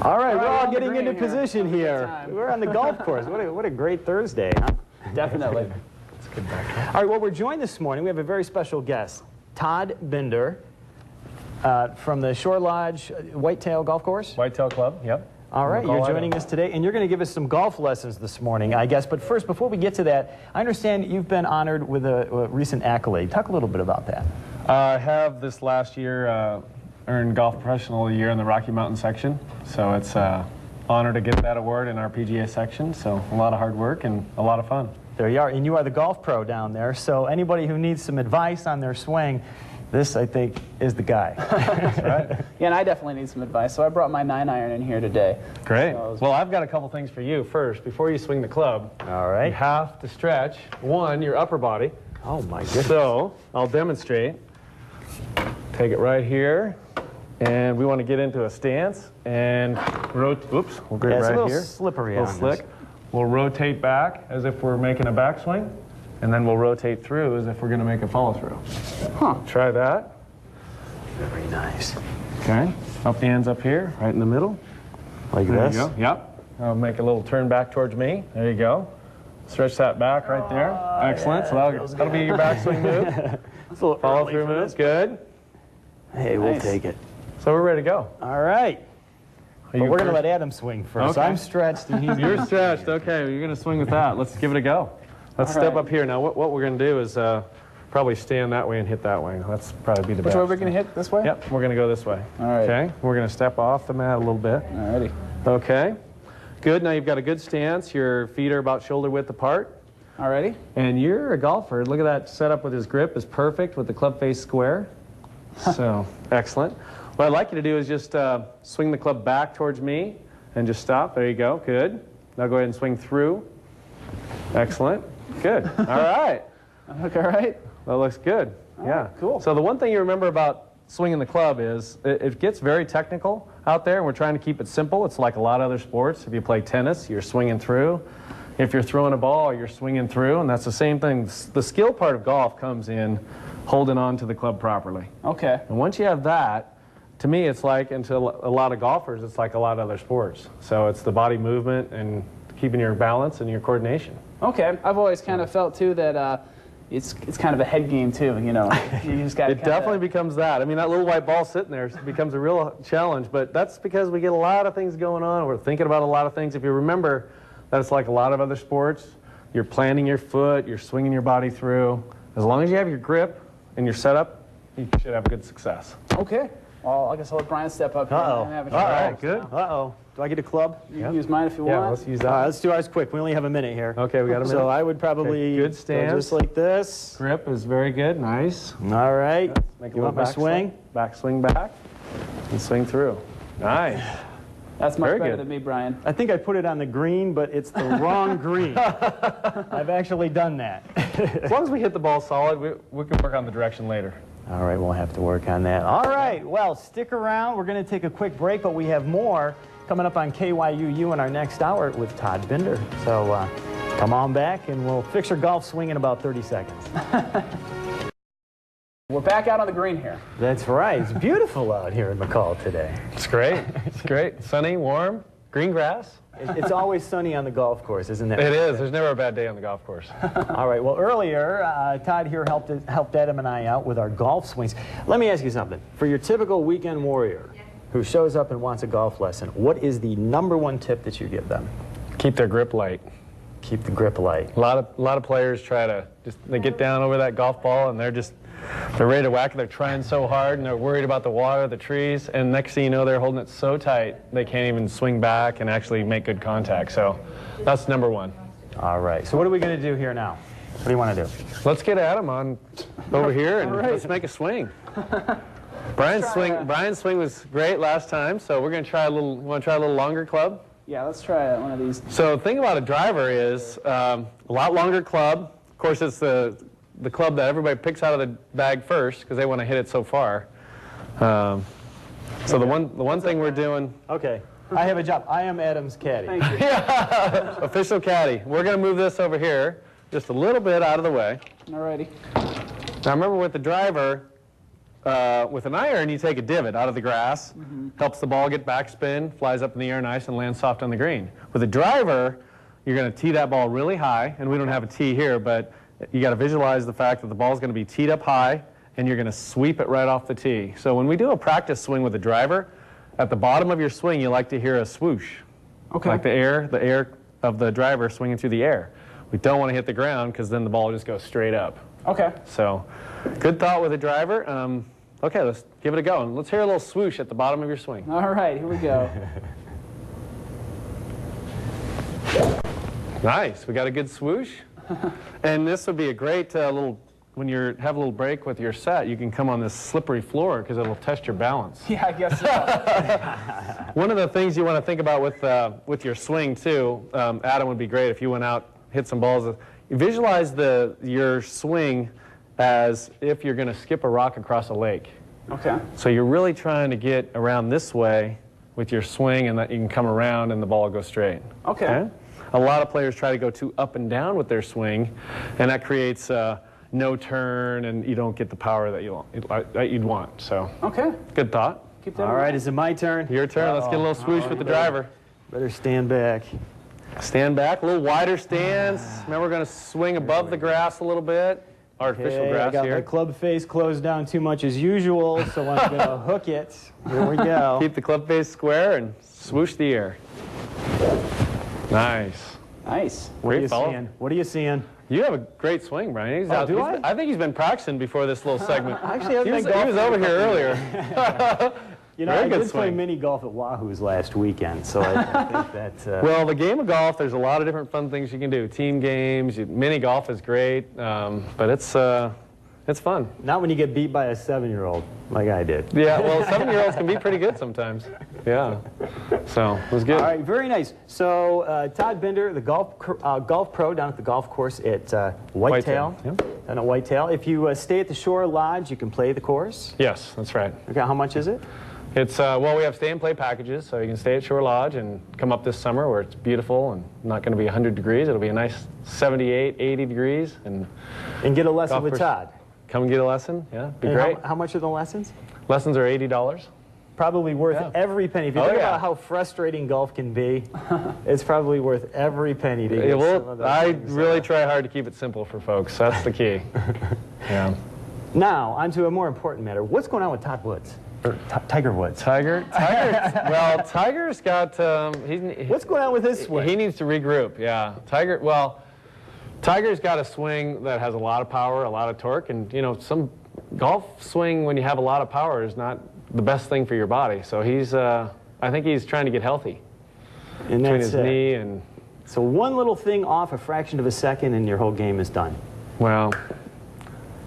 All right, we're all getting into position here. We're on the golf course. What a great Thursday, huh? Definitely. That's good background. All right, well, we're joined this morning. We have a very special guest, Todd Bindner, from the Shore Lodge Whitetail Golf Course. Whitetail Club, yep. All right, you're joining us today, and you're going to give us some golf lessons this morning, I guess. But first, before we get to that, I understand you've been honored with a recent accolade. Talk a little bit about that. I have this last year earned Golf Professional of the Year in the Rocky Mountain section. So it's an honor to get that award in our PGA section. So a lot of hard work and a lot of fun. There you are, and you are the golf pro down there. So anybody who needs some advice on their swing, this, I think, is the guy. That's right. Yeah, and I definitely need some advice, so I brought my 9-iron in here today. Great. So well, I've got a couple things for you. First, before you swing the club, all right, you have to stretch, one, your upper body. Oh, my goodness. So I'll demonstrate. Take it right here, and we want to get into a stance and rotate. Oops, we'll get it's right a little here. Slippery, a little slick. We'll rotate back as if we're making a backswing, and then we'll rotate through as if we're going to make a follow through. Huh. Try that. Very nice. Okay. Up the hands up here, right in the middle. Like there this? You go. Yep. I'll make a little turn back towards me. There you go. Stretch that back right there. Excellent. Yeah, so that'll be your backswing move. Follow through move. Good. Hey, we'll take it. So we're ready to go. All right. But we're going to let Adam swing first. Okay. I'm stretched and he's... You're stretched. Okay, you're going to swing with that. Let's give it a go. Let's step up here. Now, what we're going to do is probably stand that way and hit that way. That's probably be the best. Which way we're going to hit? This way? Yep, we're going to go this way. All right. Okay, we're going to step off the mat a little bit. All righty. Okay. Good. Now you've got a good stance. Your feet are about shoulder width apart. All righty. And you're a golfer. Look at that setup with his grip is perfect with the club face square. So, excellent. What I'd like you to do is just swing the club back towards me and just stop. There you go. Good. Now go ahead and swing through. Excellent. Good. All right. Look all right? That looks good. Yeah. Cool. So the one thing you remember about swinging the club is it gets very technical out there, and we're trying to keep it simple. It's like a lot of other sports. If you play tennis, you're swinging through. If you're throwing a ball, you're swinging through, and that's the same thing. The skill part of golf comes in holding on to the club properly. Okay. And once you have that, to me, it's like, and to a lot of golfers, it's like a lot of other sports. So it's the body movement and keeping your balance and your coordination. Okay. I've always kind of felt, too, that it's kind of a head game, too, you know. You just got It definitely becomes that. I mean, that little white ball sitting there becomes a real challenge, but that's because we get a lot of things going on. We're thinking about a lot of things. If you remember, that it's like a lot of other sports. You're planting your foot, you're swinging your body through. As long as you have your grip and your setup, you should have good success. Okay. Well, I guess I'll let Brian step up here and have a try. All right, good. Uh-oh. Do I get a club? You can use mine if you Yeah, want. let's use that. Let's do ours quick. We only have a minute here. Okay, we got a minute. So I would probably Okay, good stance. go just like this. Grip is very good. Nice. All right. Make a You little want my swing? Back swing back and swing through. Nice. That's much Very better good. than me, Brian. I think I put it on the green, but it's the wrong green. I've actually done that. As long as we hit the ball solid, we can work on the direction later. All right, we'll have to work on that. All right, well, stick around. We're going to take a quick break, but we have more coming up on KYUU in our next hour with Todd Bindner. So come on back, and we'll fix your golf swing in about 30 seconds. We're back out on the green here. That's right. It's beautiful out here in McCall today. It's great. It's great. Sunny, warm, green grass. It's always sunny on the golf course, isn't it? It is. There's never a bad day on the golf course. All right. Well, earlier, Todd here helped Adam and I out with our golf swings. Let me ask you something. For your typical weekend warrior who shows up and wants a golf lesson, what is the #1 tip that you give them? Keep their grip light. Keep the grip light. A lot of players try to they get down over that golf ball and they're ready to whack it. They're trying so hard and they're worried about the water, the trees, and next thing you know, they're holding it so tight they can't even swing back and actually make good contact. So that's #1. All right. So what are we going to do here now? What do you want to do? Let's get Adam on over here and let's make a swing. Brian's swing was great last time, so we're going to try a little. You want to try a little longer club? Yeah, let's try one of these. So the thing about a driver is a lot longer club. Of course, it's the club that everybody picks out of the bag first because they want to hit it so far. So the one thing we're doing. Okay. I have a job. I am Adam's caddy. Thank you. Yeah, official caddy. We're going to move this over here just a little bit out of the way. Alrighty. Now remember with the driver, with an iron, you take a divot out of the grass, helps the ball get backspin, flies up in the air nice, and lands soft on the green. With a driver, you're going to tee that ball really high, and we don't have a tee here, but you got to visualize the fact that the ball's going to be teed up high, and you're going to sweep it right off the tee. So when we do a practice swing with a driver, at the bottom of your swing, you like to hear a swoosh. Okay. Like the air of the driver swinging through the air. We don't want to hit the ground because then the ball will just go straight up. Okay. So, good thought with a driver. Okay, let's give it a go. And let's hear a little swoosh at the bottom of your swing. All right, here we go. Nice. We got a good swoosh. And this would be a great little, when you have a little break with your set, you can come on this slippery floor because it'll test your balance. Yeah, I guess so. One of the things you want to think about with your swing, too, Adam, would be great if you went out, hit some balls. Visualize your swing as if you're going to skip a rock across a lake. Okay. So you're really trying to get around this way with your swing, and that you can come around and the ball will go straight. Okay. A lot of players try to go too up and down with their swing, and that creates no turn, and you don't get the power that you'd want. So. Okay. Good thought. Keep that All right, is it my turn? Your turn. Let's get a little swoosh with the driver. Better stand back. Stand back, a little wider stance. Remember, we're going to swing above the grass a little bit. Artificial Okay, grass I got here. my club face closed down too much as usual, so I'm going to hook it. Here we go. Keep the club face square and swoosh the air. Nice. Nice. What are you Great follow. seeing? What are you seeing? You have a great swing, Brian. He's out, do I? I think he's been practicing before this little segment. Actually, he was over here earlier. You know, Very I good did play swing. mini golf at Wahoo's last weekend, so I think that... Well, the game of golf, there's a lot of different fun things you can do. Team games, mini golf is great, but it's fun. Not when you get beat by a 7-year-old, like I did. Yeah, well, 7-year-olds can be pretty good sometimes. Yeah. So, it was good. All right, very nice. So, Todd Bindner, the golf pro down at the golf course at Whitetail. Yeah. Down at Whitetail. If you stay at the Shore Lodge, you can play the course. Yes, that's right. Okay, how much is it? It's, well, we have stay and play packages, so you can stay at Shore Lodge and come up this summer where it's beautiful and not going to be 100 degrees. It'll be a nice 78, 80 degrees. And get a lesson with course. Todd. Come and get a lesson. Yeah, be And great. how much are the lessons? Lessons are $80. Probably worth every penny. If you think about how frustrating golf can be, it's probably worth every penny to get some of those I things, really try hard to keep it simple for folks. That's the key. Yeah. Now, on to a more important matter. What's going on with Todd Woods? Or Tiger Woods? Tiger, well, Tiger's got, What's going on with his swing? He needs to regroup, yeah. Tiger's got a swing that has a lot of power, a lot of torque, and, you know, some golf swing when you have a lot of power is not the best thing for your body. So I think he's trying to get healthy And between that's his knee and... So one little thing off a fraction of a second and your whole game is done. Well,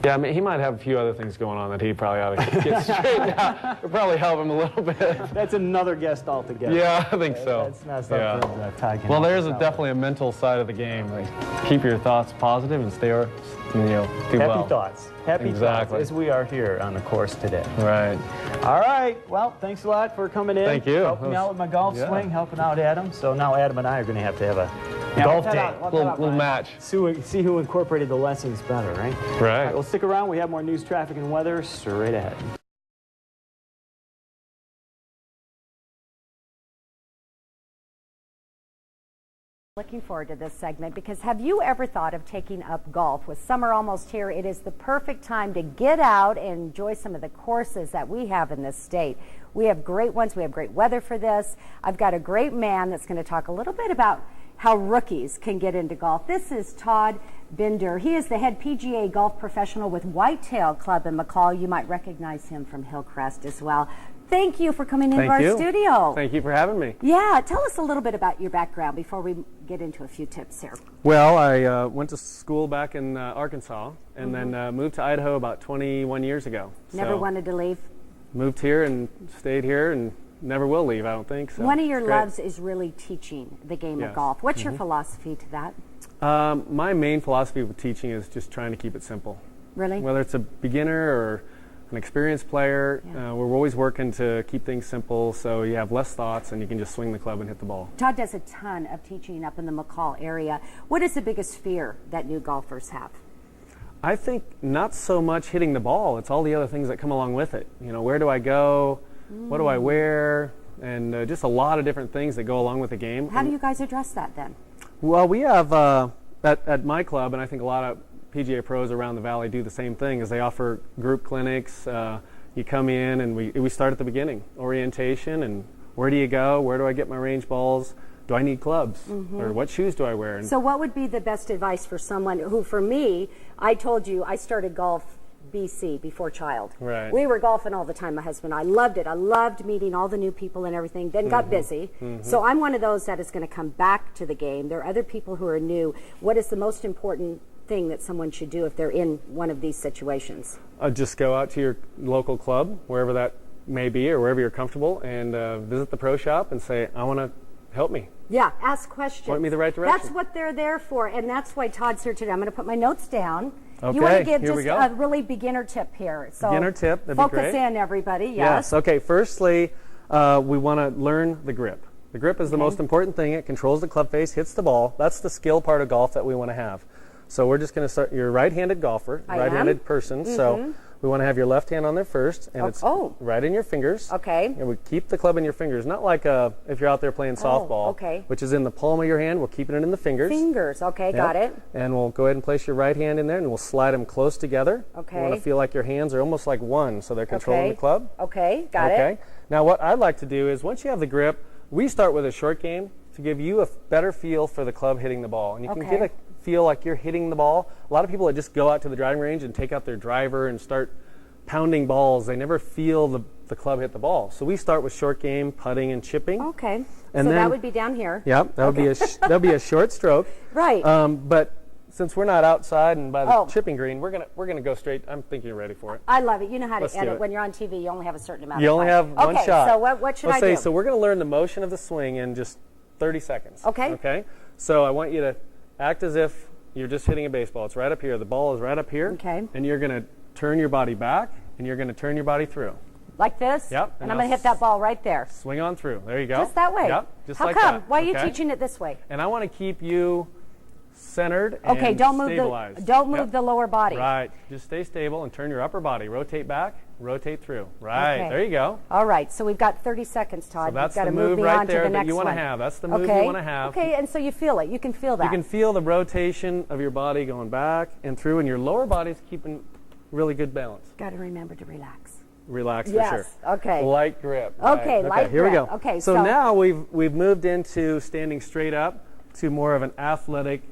yeah, I mean, he might have a few other things going on that he probably ought to get straightened out. It'll probably help him a little bit. That's another guest altogether. Yeah, I think so. That's not something that Todd can Well, help there's us out definitely a mental side of the game. Like, keep your thoughts positive and do with. well. Happy thoughts. Happy thoughts, as we are here on the course today. Right. All right. Well, thanks a lot for coming in. Thank you. Helping me out with my golf swing, helping out Adam. So now Adam and I are going to have a golf day. Little match. See who incorporated the lessons better, right? All Right. right. Well, stick around. We have more news, traffic, and weather straight ahead. Looking forward to this segment because have you ever thought of taking up golf? With summer almost here, it is the perfect time to get out and enjoy some of the courses that we have in this state. We have great ones. We have great weather for this. I've got a great man that's going to talk a little bit about how rookies can get into golf. This is Todd Bindner. He is the head PGA golf professional with Whitetail Club in McCall. You might recognize him from Hillcrest as well. Thank you for coming into our studio. Thank you for having me. Yeah, tell us a little bit about your background before we get into a few tips here. Well, I went to school back in Arkansas and then moved to Idaho about 21 years ago. Never wanted to leave? Moved here and stayed here and never will leave, I don't think. So one of your loves is really teaching the game of golf. What's your philosophy to that? My main philosophy with teaching is just trying to keep it simple. Really? Whether it's a beginner or an experienced player, we're always working to keep things simple so you have less thoughts and you can just swing the club and hit the ball. Todd does a ton of teaching up in the McCall area. What is the biggest fear that new golfers have? I think not so much hitting the ball. It's all the other things that come along with it. You know, where do I go? What do I wear? And just a lot of different things that go along with the game. How do you guys address that then? Well, we have at my club, and I think a lot of PGA pros around the valley do the same thing, is they offer group clinics. You come in and we start at the beginning, orientation, and where do you go? Where do I get my range balls? Do I need clubs? Or what shoes do I wear? And so what would be the best advice for someone who, for me, I told you I started golf BC, before child. Right. We were golfing all the time, my husband and I. Loved it. I loved meeting all the new people and everything, then got busy. So I'm one of those that is going to come back to the game. There are other people who are new. What is the most important thing that someone should do if they're in one of these situations? Just go out to your local club, wherever that may be or wherever you're comfortable, and visit the pro shop and say, I want to help me. Yeah, ask questions. Point me the right direction. That's what they're there for, and that's why Todd's here today. I'm going to put my notes down. Okay, you want to give here we just go. a really beginner tip here. So Beginner tip, that'd be focus great. in, everybody. Yes. Okay. Firstly, we want to learn the grip. The grip is the most important thing. It controls the club face, hits the ball. That's the skill part of golf that we want to have. So we're just going to start. You're a right-handed golfer, right-handed person. So we want to have your left hand on there first, and it's right in your fingers. Okay. And we keep the club in your fingers, not like if you're out there playing softball, which is in the palm of your hand. We're keeping it in the fingers. Fingers. Okay, got it. And we'll go ahead and place your right hand in there, and we'll slide them close together. Okay. You want to feel like your hands are almost like one, so they're controlling the club. Okay, got it. Okay. Now, what I'd like to do is once you have the grip, we start with a short game to give you a better feel for the club hitting the ball, and you can get a feel like you're hitting the ball. A lot of people that just go out to the driving range and take out their driver and start pounding balls, they never feel the club hit the ball. So we start with short game, putting and chipping. Okay. And so then, that would be down here. Yep, that would be a short stroke. Right. But since we're not outside and by the chipping green, we're gonna go straight. I'm thinking you're ready for it. I love it. You know how Let's to do edit. it. When you're on TV, you only have a certain amount You of only time. have one shot. So what should I do? So we're gonna learn the motion of the swing in just 30 seconds. Okay. Okay. So I want you to act as if you're just hitting a baseball. It's right up here. The ball is right up here. Okay. And you're gonna turn your body back, and you're gonna turn your body through. Like this? Yep. And I'm going to hit that ball right there. Swing on through. There you go. Just that way? Yep. Just How like come? that. Why are you teaching it this way? And I want to keep you centered and don't move stabilized. don't move the lower body. Right. Just stay stable and turn your upper body. Rotate back, rotate through. Right. Okay. There you go. All right. So we've got 30 seconds, Todd. So that's You've got the to move move me right on to there the that next you want to one. have. That's the move you want to have. Okay, and so you feel it. You can feel that. You can feel the rotation of your body going back and through, and your lower body's keeping really good balance. Got to remember to relax. Relax for Yes. sure. Okay. Light grip. Okay, light Here we grip. go. Okay, So so now we've moved into standing straight up to more of an athletic,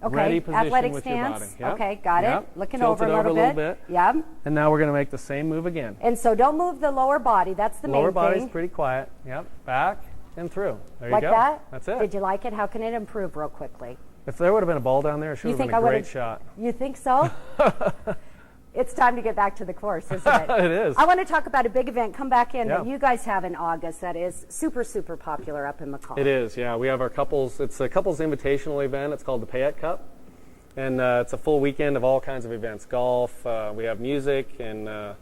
ready position athletic with stance. your body. Yep. Okay, got it. Yep. Looking Tilt over it a little bit. Yep. And now we're going to make the same move again. And so don't move the lower body. That's the Lower main body's thing. pretty quiet. Yep. Back and through. There Like you go. that? That's it. Did you like it? How can it improve real quickly? If there would have been a ball down there, it should have been a great shot. You think so? It's time to get back to the course, isn't it? It is. I want to talk about a big event. Come back in that Yeah. you guys have in August that is super, super popular up in McCall. It is, yeah. We have our couples. It's a couples invitational event. It's called the Payette Cup. And it's a full weekend of all kinds of events. Golf, we have music and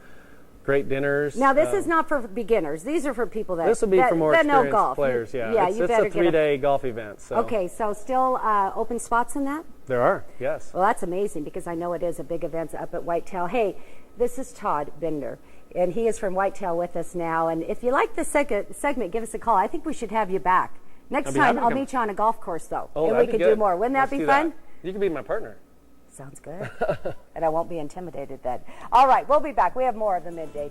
great dinners. Now, this is not for beginners. These are for people that This would be for more that know experienced golf. players, yeah. Yeah, it's you better a 3-day golf event. So Okay, so still open spots in that? there are, yes. Well, that's amazing because I know it is a big event up at Whitetail. Hey, this is Todd Bindner, and he is from Whitetail with us now. And if you like this segment, give us a call. I think we should have you back. Next I'd be happy time, to I'll come. meet you on a golf course, though, Oh, and we that'd be could good. do more. Wouldn't Let's that be do fun? You could be my partner. Sounds good. And I won't be intimidated then. All right, we'll be back. We have more of the midday.